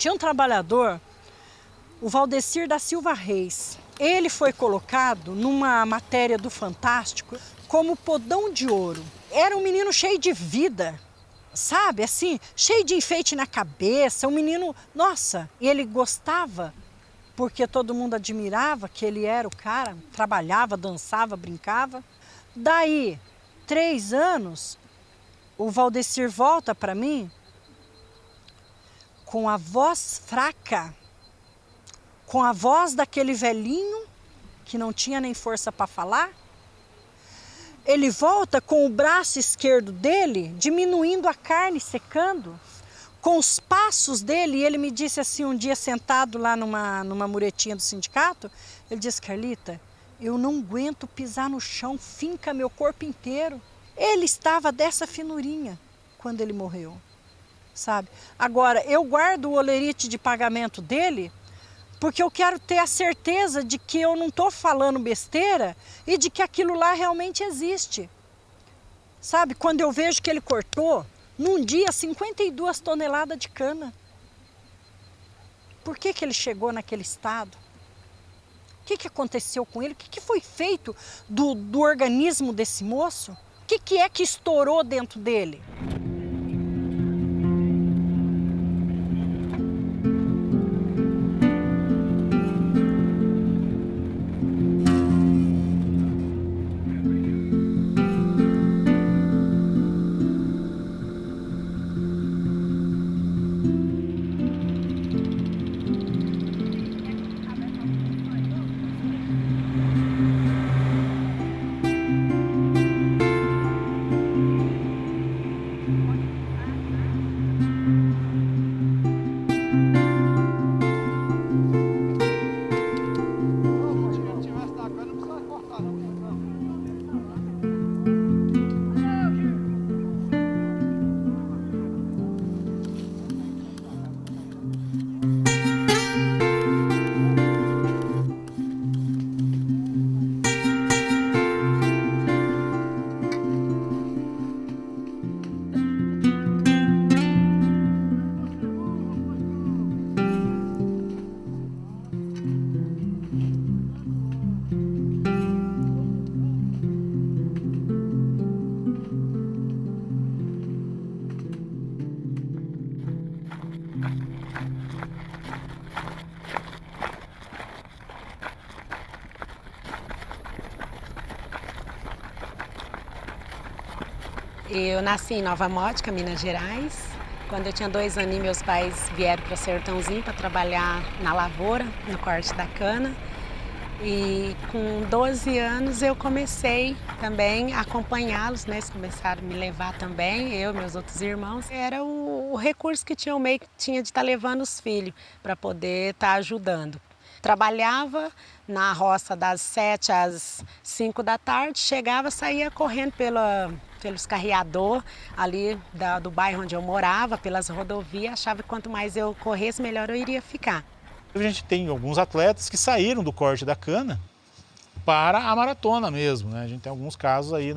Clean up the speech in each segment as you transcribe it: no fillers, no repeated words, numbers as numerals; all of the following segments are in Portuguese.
Tinha um trabalhador, o Valdecir da Silva Reis. Ele foi colocado numa matéria do Fantástico como podão de ouro. Era um menino cheio de vida, sabe, assim, cheio de enfeite na cabeça, um menino, nossa, e ele gostava, porque todo mundo admirava que ele era o cara, trabalhava, dançava, brincava. Daí, 3 anos, o Valdecir volta para mim com a voz fraca, com a voz daquele velhinho que não tinha nem força para falar. Ele volta com o braço esquerdo dele diminuindo a carne, secando, com os passos dele. E ele me disse assim um dia, sentado lá numa muretinha do sindicato, ele disse: Carlita, eu não aguento pisar no chão, finca meu corpo inteiro. Ele estava dessa finurinha quando ele morreu, sabe? Agora, eu guardo o holerite de pagamento dele porque eu quero ter a certeza de que eu não estou falando besteira e de que aquilo lá realmente existe. Sabe, quando eu vejo que ele cortou, num dia, 52 toneladas de cana. Por que ele chegou naquele estado? O que aconteceu com ele? O que foi feito do organismo desse moço? O que é que estourou dentro dele? Eu nasci em Nova Mótica, Minas Gerais. Quando eu tinha 2 anos, meus pais vieram para Sertãozinho para trabalhar na lavoura, no corte da cana. E com 12 anos eu comecei também a acompanhá-los, né? Eles começaram a me levar também, eu e meus outros irmãos. Era o recurso que tinha o meio que tinha de estar levando os filhos para poder estar ajudando. Trabalhava na roça das 7 às 5 da tarde, chegava, saía correndo pelos carreador ali do bairro onde eu morava, pelas rodovias, achava que quanto mais eu corresse, melhor eu iria ficar. A gente tem alguns atletas que saíram do corte da cana para a maratona mesmo, né? A gente tem alguns casos aí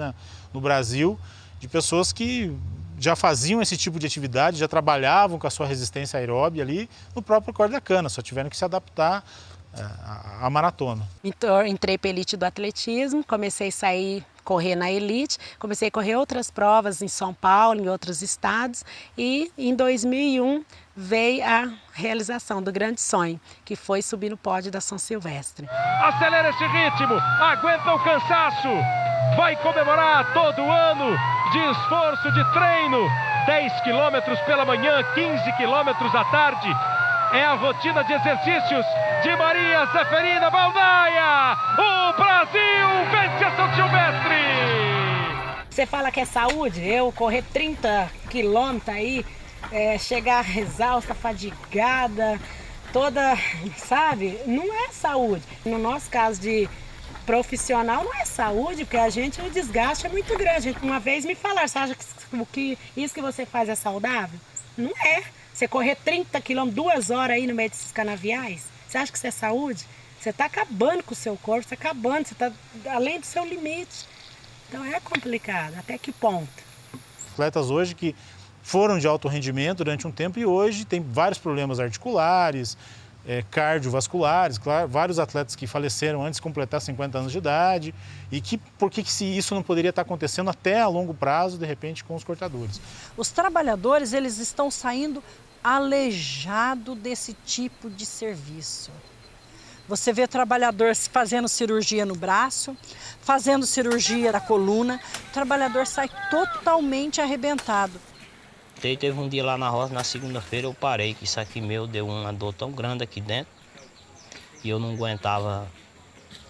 no Brasil de pessoas que já faziam esse tipo de atividade, já trabalhavam com a sua resistência aeróbica ali no próprio corte da cana, só tiveram que se adaptar à maratona. Então, entrei para a elite do atletismo, comecei a sair, correr na elite, comecei a correr outras provas em São Paulo, em outros estados, e em 2001 veio a realização do grande sonho, que foi subir no pódio da São Silvestre. Acelera esse ritmo, aguenta o cansaço, vai comemorar todo ano de esforço, de treino, 10 quilômetros pela manhã, 15 quilômetros à tarde. É a rotina de exercícios de Maria Zeferina Baldaia. O Brasil vence a São Silvestre. Você fala que é saúde? Eu correr 30 quilômetros aí, chegar exausta, fadigada, toda, sabe? Não é saúde. No nosso caso de profissional não é saúde, porque o desgaste é muito grande. Uma vez me falaram, você acha que isso que você faz é saudável? Não é. Você correr 30 quilômetros, 2 horas aí no meio desses canaviais, você acha que isso é saúde? Você está acabando com o seu corpo, você está acabando, você está além do seu limite. Então é complicado, até que ponto? Atletas hoje que foram de alto rendimento durante um tempo e hoje tem vários problemas articulares, cardiovasculares, claro, vários atletas que faleceram antes de completar 50 anos de idade e que por que isso não poderia estar acontecendo até a longo prazo, de repente, com os cortadores? Os trabalhadores, eles estão saindo alejados desse tipo de serviço. Você vê trabalhador fazendo cirurgia no braço, fazendo cirurgia da coluna, o trabalhador sai totalmente arrebentado. Teve um dia lá na roça, na segunda-feira eu parei, que isso aqui meu deu uma dor tão grande aqui dentro e eu não aguentava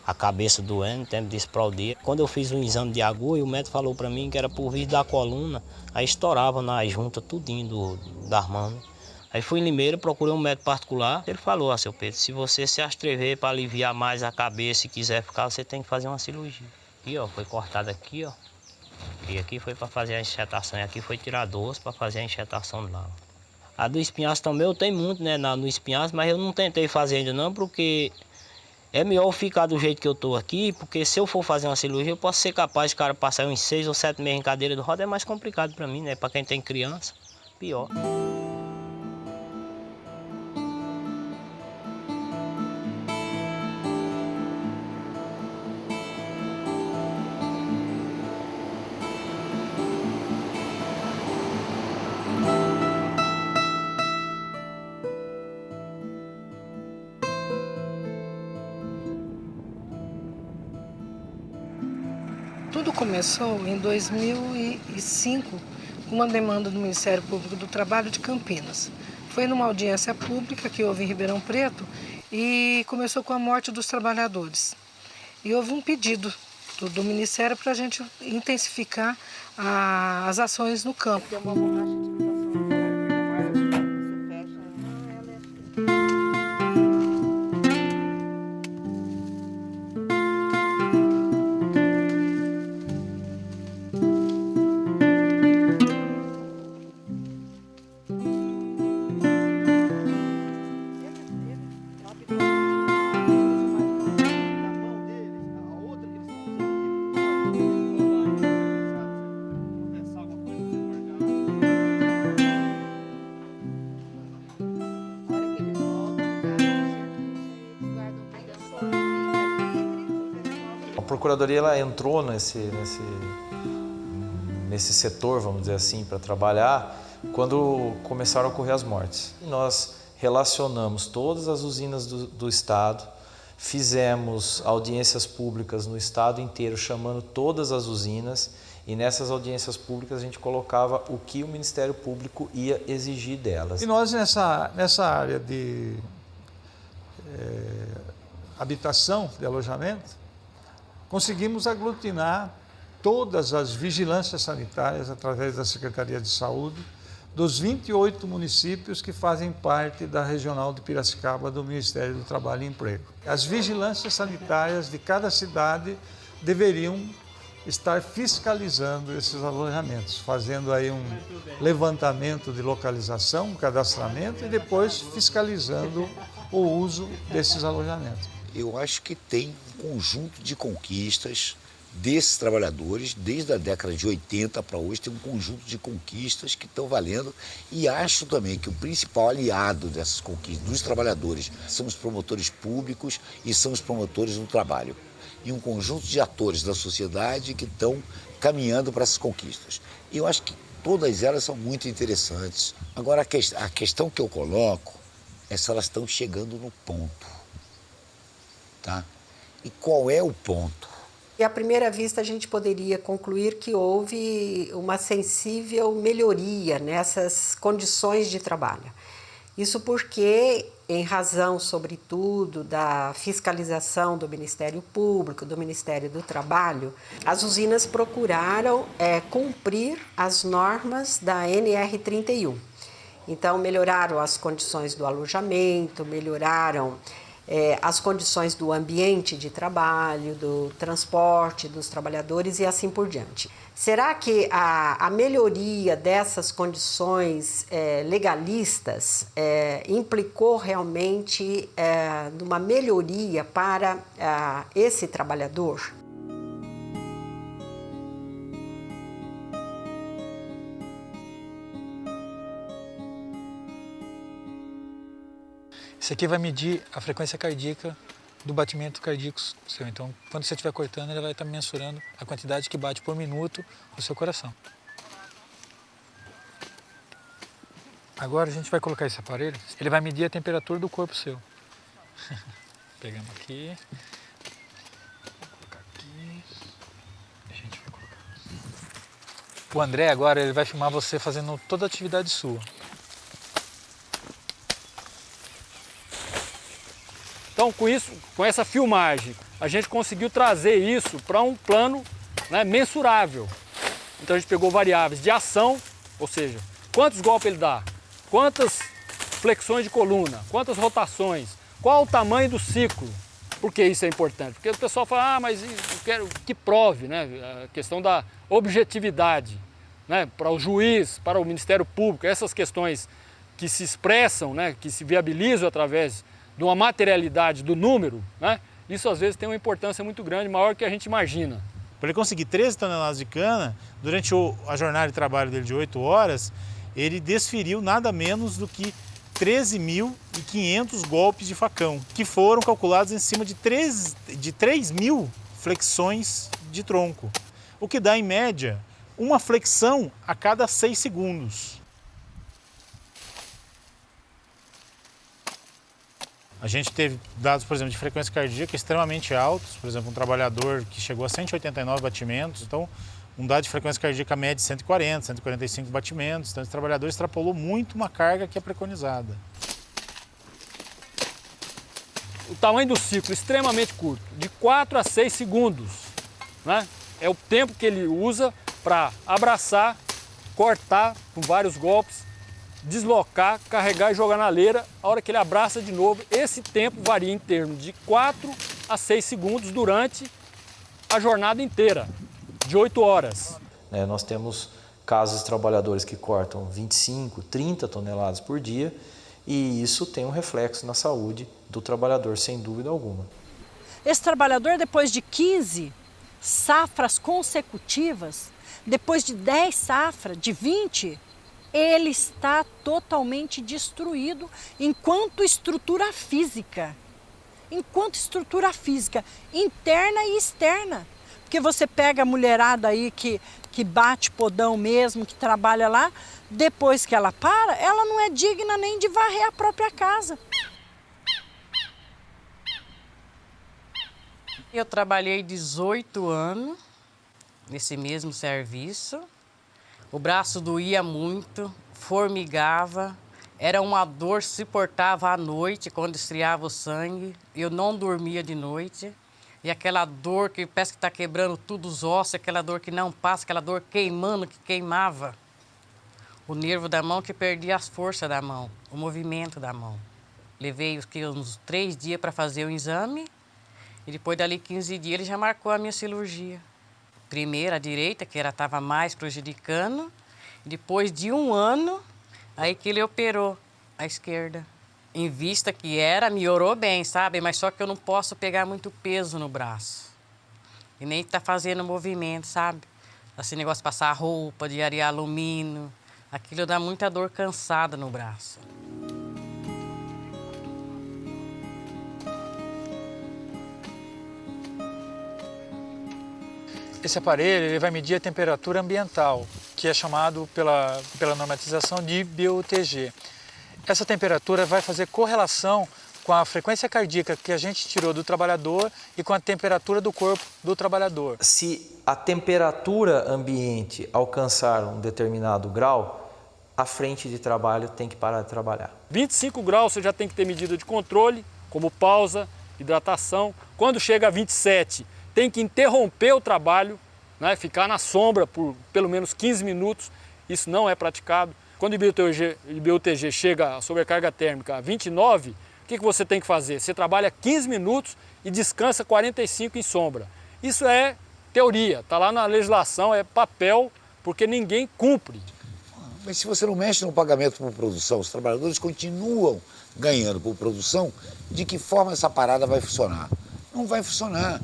a cabeça doendo, tempo de explodir. Quando eu fiz um exame de agulha, o médico falou para mim que era por via da coluna, aí estourava na junta tudinho das mãos. Aí fui em Limeira, procurei um médico particular, ele falou, seu Pedro, se você se atrever para aliviar mais a cabeça e quiser ficar, você tem que fazer uma cirurgia. Aqui, ó, foi cortado aqui, ó. E aqui foi para fazer a enxertação, e aqui foi tirar do osso para fazer a enxertação lá. A do espinhaço também eu tenho muito, né, no espinhaço, mas eu não tentei fazer ainda não, porque é melhor ficar do jeito que eu tô aqui, porque se eu for fazer uma cirurgia, eu posso ser capaz de cara passar uns 6 ou 7 meses em cadeira de roda, é mais complicado para mim, né, para quem tem criança, pior. Tudo começou em 2005, com uma demanda do Ministério Público do Trabalho de Campinas. Foi numa audiência pública que houve em Ribeirão Preto e começou com a morte dos trabalhadores. E houve um pedido do Ministério para a gente intensificar as ações no campo. A Procuradoria ela entrou nesse setor, vamos dizer assim, para trabalhar quando começaram a ocorrer as mortes. E nós relacionamos todas as usinas do Estado, fizemos audiências públicas no Estado inteiro, chamando todas as usinas, e nessas audiências públicas a gente colocava o que o Ministério Público ia exigir delas. E nós nessa área de habitação, de alojamento, conseguimos aglutinar todas as vigilâncias sanitárias através da Secretaria de Saúde dos 28 municípios que fazem parte da Regional de Piracicaba do Ministério do Trabalho e Emprego. As vigilâncias sanitárias de cada cidade deveriam estar fiscalizando esses alojamentos, fazendo aí um levantamento de localização, um cadastramento e depois fiscalizando o uso desses alojamentos. Eu acho que tem um conjunto de conquistas desses trabalhadores, desde a década de 80 para hoje, tem um conjunto de conquistas que estão valendo, e acho também que o principal aliado dessas conquistas dos trabalhadores são os promotores públicos e são os promotores do trabalho, e um conjunto de atores da sociedade que estão caminhando para essas conquistas. Eu acho que todas elas são muito interessantes. Agora, a questão que eu coloco é se elas estão chegando no ponto. Tá? E qual é o ponto? E à primeira vista a gente poderia concluir que houve uma sensível melhoria nessas condições de trabalho. Isso porque, em razão, sobretudo, da fiscalização do Ministério Público, do Ministério do Trabalho, as usinas procuraram cumprir as normas da NR31. Então, melhoraram as condições do alojamento, melhoraram as condições do ambiente de trabalho, do transporte dos trabalhadores e assim por diante. Será que a melhoria dessas condições legalistas implicou realmente numa melhoria para esse trabalhador? Isso aqui vai medir a frequência cardíaca do batimento cardíaco seu. Então, quando você estiver cortando, ele vai estar mensurando a quantidade que bate por minuto no seu coração. Agora a gente vai colocar esse aparelho, ele vai medir a temperatura do corpo seu. Pegamos aqui. Vou colocar aqui. A gente vai colocar. O André agora ele vai filmar você fazendo toda a atividade sua. Então, com isso, com essa filmagem, a gente conseguiu trazer isso para um plano, né, mensurável. Então a gente pegou variáveis de ação, ou seja, quantos golpes ele dá, quantas flexões de coluna, quantas rotações, qual o tamanho do ciclo. Por que isso é importante? Porque o pessoal fala, mas eu quero que prove, né? A questão da objetividade, né? Para o juiz, para o Ministério Público, essas questões que se expressam, né? Que se viabilizam através de uma materialidade do número, né? Isso às vezes tem uma importância muito grande, maior que a gente imagina. Para ele conseguir 13 toneladas de cana, durante a jornada de trabalho dele de 8 horas, ele desferiu nada menos do que 13.500 golpes de facão, que foram calculados em cima de 3.000 flexões de tronco, o que dá, em média, uma flexão a cada 6 segundos. A gente teve dados, por exemplo, de frequência cardíaca extremamente altos, por exemplo, um trabalhador que chegou a 189 batimentos, então um dado de frequência cardíaca média de 140, 145 batimentos, então esse trabalhador extrapolou muito uma carga que é preconizada. O tamanho do ciclo extremamente curto, de 4 a 6 segundos, né? É o tempo que ele usa para abraçar, cortar com vários golpes, deslocar, carregar e jogar na leira. A hora que ele abraça de novo, esse tempo varia em termos de 4 a 6 segundos durante a jornada inteira, de 8 horas. Nós temos casos de trabalhadores que cortam 25, 30 toneladas por dia e isso tem um reflexo na saúde do trabalhador, sem dúvida alguma. Esse trabalhador, depois de 15 safras consecutivas, depois de 10 safras, de 20, ele está totalmente destruído enquanto estrutura física. Enquanto estrutura física, interna e externa. Porque você pega a mulherada aí que bate podão mesmo, que trabalha lá, depois que ela para, ela não é digna nem de varrer a própria casa. Eu trabalhei 18 anos nesse mesmo serviço. O braço doía muito, formigava, era uma dor que se portava à noite, quando esfriava o sangue. Eu não dormia de noite. E aquela dor que parece que está quebrando tudo os ossos, aquela dor que não passa, aquela dor queimando, que queimava. O nervo da mão que perdia as forças da mão, o movimento da mão. Levei uns 3 dias para fazer o exame e depois dali 15 dias ele já marcou a minha cirurgia. Primeiro a direita, que estava mais prejudicando, e depois de 1 ano, aí que ele operou a esquerda. Em vista que melhorou bem, sabe? Mas só que eu não posso pegar muito peso no braço. E nem tá fazendo movimento, sabe? Esse negócio de passar roupa, de arear alumínio. Aquilo dá muita dor cansada no braço. Esse aparelho ele vai medir a temperatura ambiental, que é chamado pela normatização de BUTG. Essa temperatura vai fazer correlação com a frequência cardíaca que a gente tirou do trabalhador e com a temperatura do corpo do trabalhador. Se a temperatura ambiente alcançar um determinado grau, a frente de trabalho tem que parar de trabalhar. 25 graus você já tem que ter medida de controle, como pausa, hidratação. Quando chega a 27, tem que interromper o trabalho, né, ficar na sombra por pelo menos 15 minutos. Isso não é praticado. Quando o BUTG chega a sobrecarga térmica a 29, o que você tem que fazer? Você trabalha 15 minutos e descansa 45 em sombra. Isso é teoria, está lá na legislação, é papel, porque ninguém cumpre. Mas se você não mexe no pagamento por produção, os trabalhadores continuam ganhando por produção, de que forma essa parada vai funcionar? Não vai funcionar.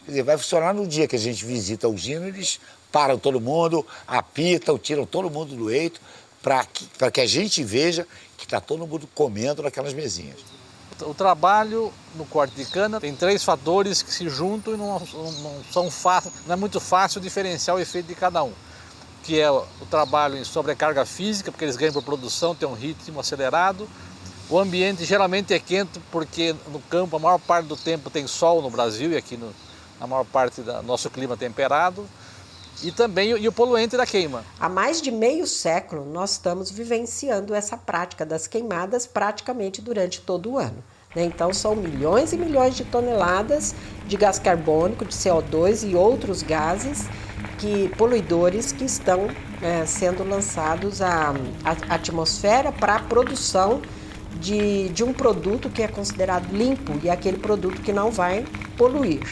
Quer dizer, vai funcionar no dia que a gente visita a usina, eles param todo mundo, apitam, tiram todo mundo do leito, para que a gente veja que está todo mundo comendo naquelas mesinhas. O trabalho no corte de cana tem 3 fatores que se juntam e não é muito fácil diferenciar o efeito de cada um. Que é o trabalho em sobrecarga física, porque eles ganham por produção, tem um ritmo acelerado. O ambiente geralmente é quente porque no campo a maior parte do tempo tem sol no Brasil e aqui na maior parte do nosso clima temperado. E também o poluente da queima. Há mais de meio século nós estamos vivenciando essa prática das queimadas praticamente durante todo o ano. Então são milhões e milhões de toneladas de gás carbônico, de CO2 e outros gases poluidores que estão sendo lançados à atmosfera para a produção de um produto que é considerado limpo e aquele produto que não vai poluir.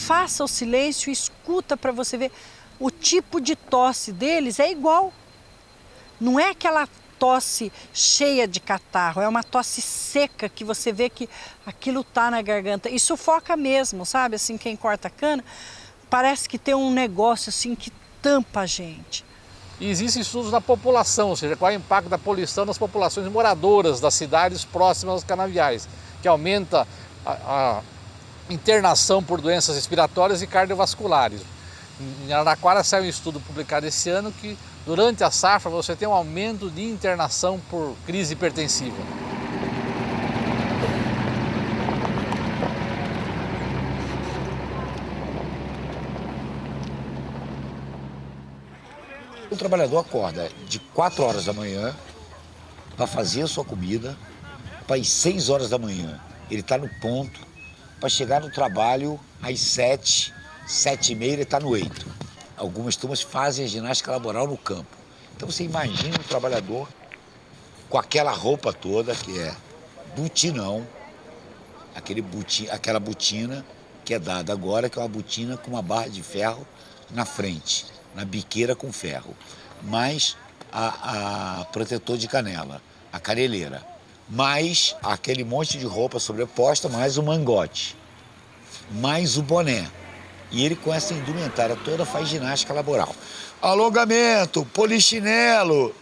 Faça o silêncio e escuta para você ver. O tipo de tosse deles é igual. Não é aquela tosse cheia de catarro, é uma tosse seca que você vê que aquilo tá na garganta. E sufoca mesmo, sabe? Assim, quem corta cana, parece que tem um negócio assim que tampa a gente. E existem estudos na população, ou seja, qual é o impacto da poluição nas populações moradoras das cidades próximas aos canaviais, que aumenta a internação por doenças respiratórias e cardiovasculares. Em Araraquara saiu um estudo publicado esse ano que durante a safra você tem um aumento de internação por crise hipertensiva. O trabalhador acorda de 4 horas da manhã para fazer a sua comida, para às 6 horas da manhã ele está no ponto, para chegar no trabalho às 7, 7h30 ele está no eito. Algumas turmas fazem a ginástica laboral no campo. Então você imagina um trabalhador com aquela roupa toda que é butinão, aquela botina que é dada agora, que é uma botina com uma barra de ferro na frente, na biqueira com ferro, mais a protetor de canela, a caneleira, mais aquele monte de roupa sobreposta, mais o mangote, mais o boné. E ele com essa indumentária toda faz ginástica laboral. Alongamento, polichinelo,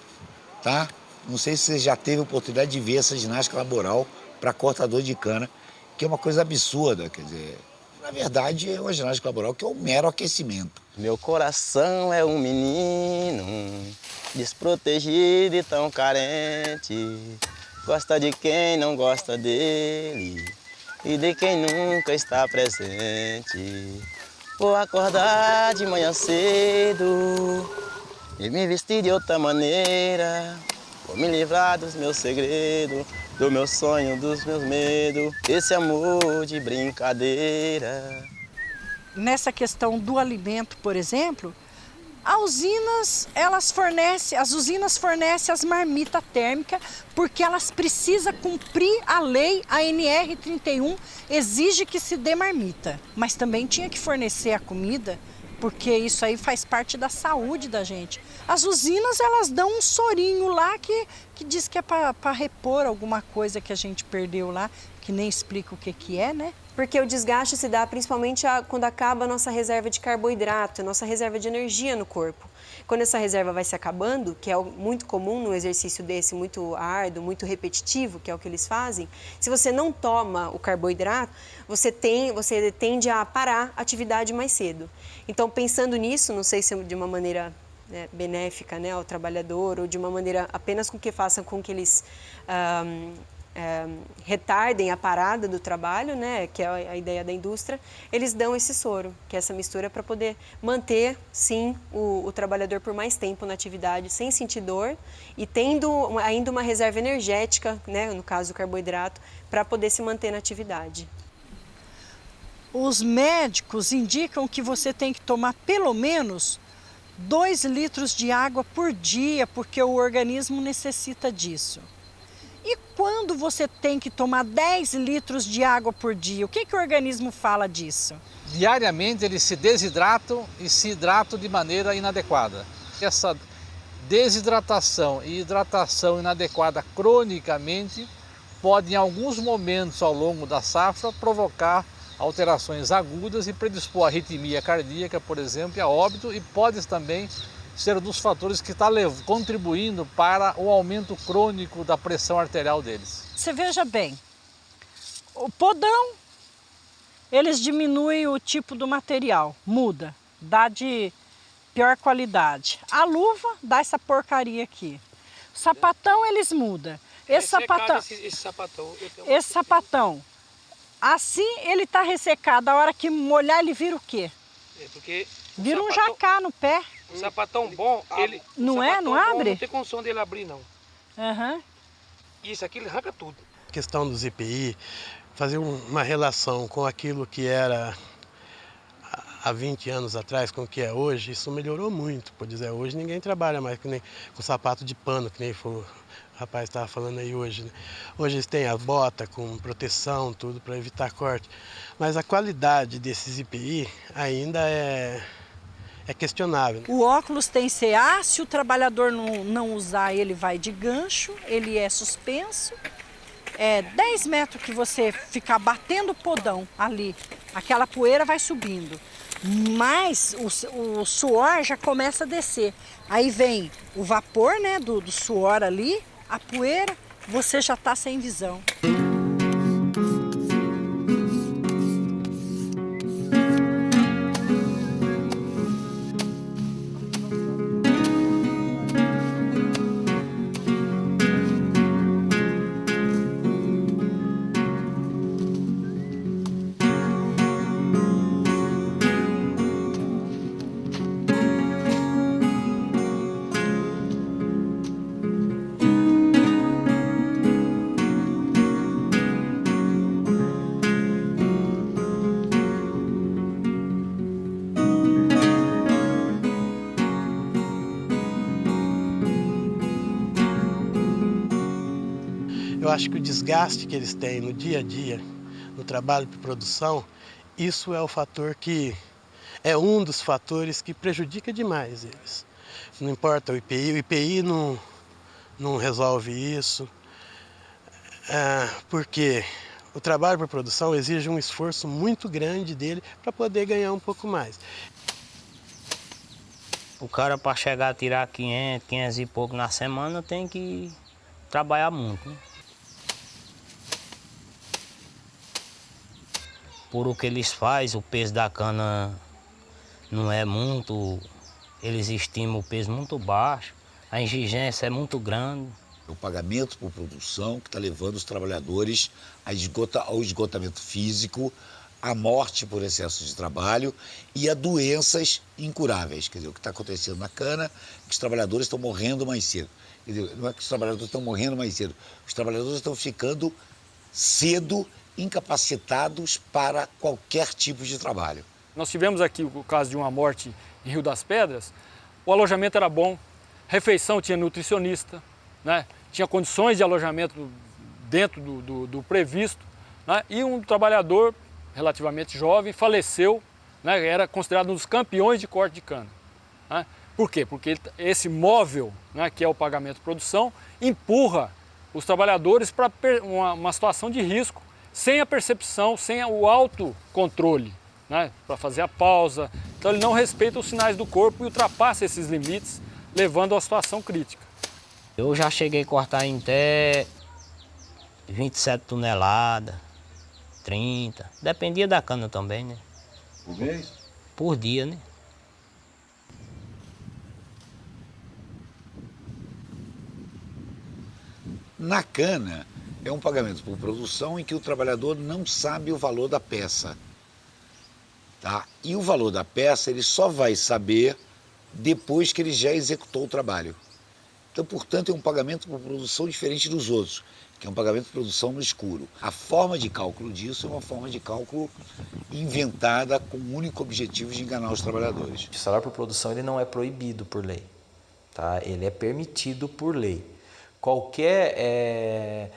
tá? Não sei se você já teve a oportunidade de ver essa ginástica laboral para cortador de cana, que é uma coisa absurda, quer dizer, na verdade é uma ginástica laboral que é um mero aquecimento. Meu coração é um menino, desprotegido e tão carente. Gosta de quem não gosta dele e de quem nunca está presente. Vou acordar de manhã cedo e me vestir de outra maneira. Vou me livrar dos meus segredos, do meu sonho, dos meus medos, esse amor de brincadeira. Nessa questão do alimento, por exemplo, as usinas fornecem as marmitas térmicas porque elas precisam cumprir a lei, a NR31 exige que se dê marmita. Mas também tinha que fornecer a comida, porque isso aí faz parte da saúde da gente. As usinas, elas dão um sorinho lá que diz que é para repor alguma coisa que a gente perdeu lá, que nem explica o que é, né? Porque o desgaste se dá principalmente quando acaba a nossa reserva de carboidrato, a nossa reserva de energia no corpo. Quando essa reserva vai se acabando, que é muito comum num exercício desse, muito árduo, muito repetitivo, que é o que eles fazem, se você não toma o carboidrato, você tende a parar a atividade mais cedo. Então, pensando nisso, não sei se de uma maneira benéfica, né, ao trabalhador, ou de uma maneira apenas com que façam com que eles retardem a parada do trabalho, né, que é a ideia da indústria, eles dão esse soro, que é essa mistura para poder manter, sim, o trabalhador por mais tempo na atividade, sem sentir dor e tendo ainda uma reserva energética, né, no caso do carboidrato, para poder se manter na atividade. Os médicos indicam que você tem que tomar pelo menos 2 litros de água por dia, porque o organismo necessita disso. E quando você tem que tomar 10 litros de água por dia, o que o organismo fala disso? Diariamente eles se desidratam e se hidratam de maneira inadequada. Essa desidratação e hidratação inadequada cronicamente pode, em alguns momentos ao longo da safra, provocar alterações agudas e predispor a arritmia cardíaca, por exemplo, e a óbito, e pode também ser um dos fatores que está contribuindo para o aumento crônico da pressão arterial deles. Você veja bem, o podão, eles diminuem o tipo do material, muda, dá de pior qualidade. A luva dá essa porcaria aqui. O sapatão eles mudam. Esse sapatão, assim ele está ressecado, a hora que molhar ele vira o quê? Porque vira um jacá no pé. O sapatão bom, ele não é? Não abre? Não tem condição dele abrir, não. Uhum. Isso aqui ele arranca tudo. A questão dos IPI, fazer uma relação com aquilo que era há 20 anos atrás com o que é hoje, isso melhorou muito. Por dizer, hoje ninguém trabalha mais que nem com sapato de pano, que nem o rapaz estava falando aí hoje. Né? Hoje eles têm a bota com proteção, tudo para evitar corte. Mas a qualidade desses IPI ainda é questionável. O óculos tem CA, se o trabalhador não usar, ele vai de gancho, ele é suspenso. 10 metros que você ficar batendo o podão ali, aquela poeira vai subindo. Mas o suor já começa a descer. Aí vem o vapor, né, do suor ali, a poeira, você já está sem visão. Eu acho que o desgaste que eles têm no dia a dia, no trabalho de produção, isso é o fator que é um dos fatores que prejudica demais eles. Não importa o IPI não resolve isso, porque o trabalho por produção exige um esforço muito grande dele para poder ganhar um pouco mais. O cara, para chegar a tirar 500 e pouco na semana, tem que trabalhar muito, né? Por o que eles fazem, o peso da cana não é muito, eles estimam o peso muito baixo, a exigência é muito grande. O pagamento por produção que está levando os trabalhadores ao esgotamento físico, à morte por excesso de trabalho e a doenças incuráveis. Quer dizer, o que está acontecendo na cana é que os trabalhadores estão morrendo mais cedo. Quer dizer, não é que os trabalhadores estão morrendo mais cedo, os trabalhadores estão ficando cedo incapacitados para qualquer tipo de trabalho. Nós tivemos aqui o caso de uma morte em Rio das Pedras, o alojamento era bom, refeição tinha nutricionista, né? Tinha condições de alojamento dentro do previsto, né? E um trabalhador relativamente jovem faleceu, né? Era considerado um dos campeões de corte de cana. Né? Por quê? Porque esse móvel, né, que é o pagamento de produção, empurra os trabalhadores para uma situação de risco, sem a percepção, sem o autocontrole, né, para fazer a pausa. Então ele não respeita os sinais do corpo e ultrapassa esses limites, levando a uma situação crítica. Eu já cheguei a cortar em até 27 toneladas, 30, dependia da cana também, né? Por mês? Por dia, né? Na cana, é um pagamento por produção em que o trabalhador não sabe o valor da peça. Tá? E o valor da peça ele só vai saber depois que ele já executou o trabalho. Então, portanto, é um pagamento por produção diferente dos outros, que é um pagamento por produção no escuro. A forma de cálculo disso é uma forma de cálculo inventada com o único objetivo de enganar os trabalhadores. O salário por produção ele não é proibido por lei, tá? Ele é permitido por lei. Qualquer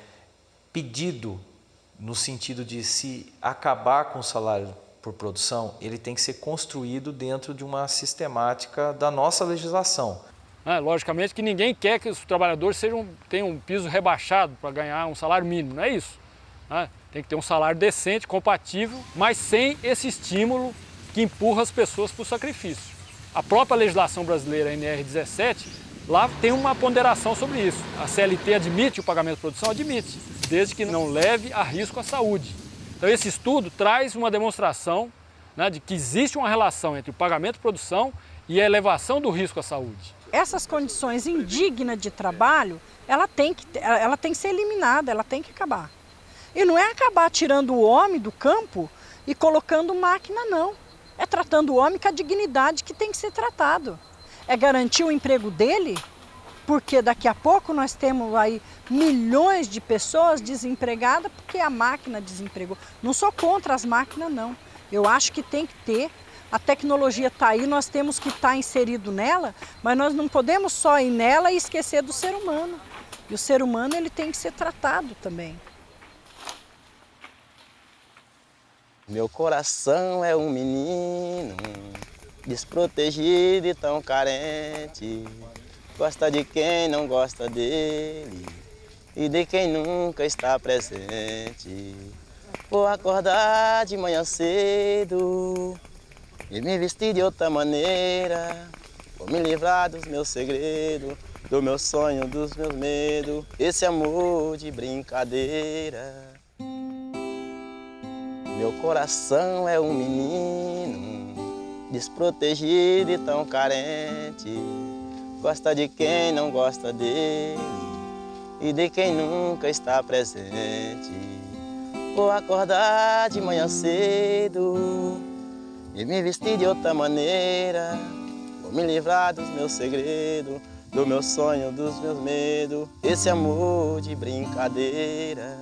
pedido no sentido de se acabar com o salário por produção, ele tem que ser construído dentro de uma sistemática da nossa legislação. Logicamente que ninguém quer que os trabalhadores tenham um piso rebaixado para ganhar um salário mínimo, não é isso. Tem que ter um salário decente, compatível, mas sem esse estímulo que empurra as pessoas para o sacrifício. A própria legislação brasileira, a NR17, lá tem uma ponderação sobre isso. A CLT admite o pagamento de produção? Admite, desde que não leve a risco à saúde. Então esse estudo traz uma demonstração, né, de que existe uma relação entre o pagamento de produção e a elevação do risco à saúde. Essas condições indignas de trabalho, ela tem que ser eliminada, ela tem que acabar. E não é acabar tirando o homem do campo e colocando máquina, não. É tratando o homem com a dignidade que tem que ser tratado. É garantir o emprego dele, porque daqui a pouco nós temos aí milhões de pessoas desempregadas porque a máquina desempregou. Não sou contra as máquinas, não. Eu acho que tem que ter. A tecnologia está aí, nós temos que estar inserido nela, mas nós não podemos só ir nela e esquecer do ser humano. E o ser humano ele tem que ser tratado também. Meu coração é um menino desprotegido e tão carente. Gosta de quem não gosta dele e de quem nunca está presente. Vou acordar de manhã cedo e me vestir de outra maneira. Vou me livrar dos meus segredos, do meu sonho, dos meus medos. Esse amor de brincadeira. Meu coração é um menino desprotegido e tão carente. Gosta de quem não gosta dele e de quem nunca está presente. Vou acordar de manhã cedo e me vestir de outra maneira. Vou me livrar dos meus segredos, do meu sonho, dos meus medos. Esse amor de brincadeira.